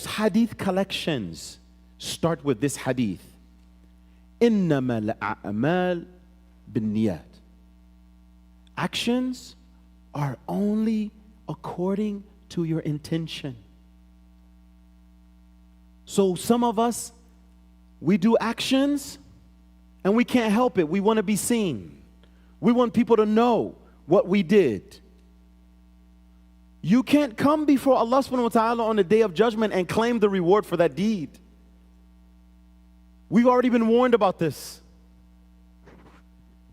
most hadith collections start with this hadith. إِنَّمَا الْأَعْمَالِ بِالنِّيَّاتِ. Actions are only according to your intention. So some of us, we do actions and we can't help it. We want to be seen. We want people to know what we did. You can't come before Allah subhanahu wa ta'ala on the day of judgment and claim the reward for that deed. We've already been warned about this.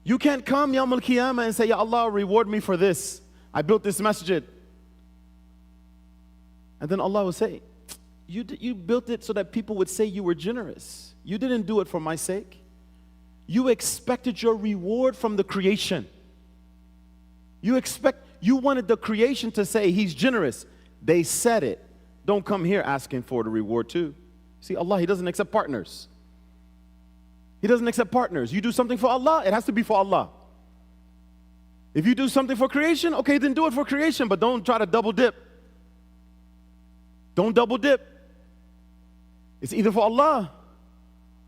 You can't come Yawm al-Qiyamah and say, Ya Allah, reward me for this. I built this masjid. And then Allah will say, you built it so that people would say you were generous. You didn't do it for my sake. You expected your reward from the creation. You wanted the creation to say he's generous. They said it. Don't come here asking for the reward too. See, Allah, He doesn't accept partners. He doesn't accept partners. You do something for Allah, it has to be for Allah. If you do something for creation, okay, then do it for creation, but don't try to double dip. Don't double dip. It's either for Allah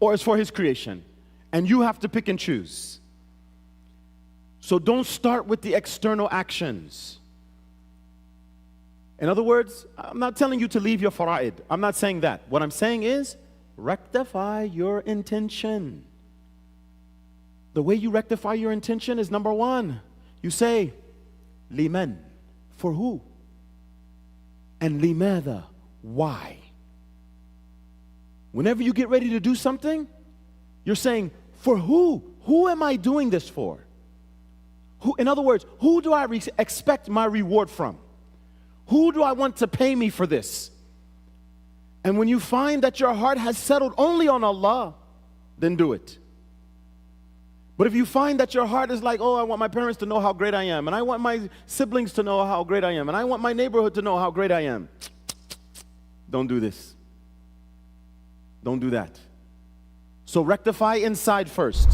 or it's for His creation. And you have to pick and choose. So don't start with the external actions. In other words, I'm not telling you to leave your fara'id. I'm not saying that. What I'm saying is, rectify your intention. The way you rectify your intention is, number one, you say, liman, for who? And limadha, why? Whenever you get ready to do something, you're saying, for who? Who am I doing this for? Who, in other words, who do I expect my reward from? Who do I want to pay me for this? And when you find that your heart has settled only on Allah, then do it. But if you find that your heart is like, oh, I want my parents to know how great I am, and I want my siblings to know how great I am, and I want my neighborhood to know how great I am, don't do this. Don't do that. So rectify inside first.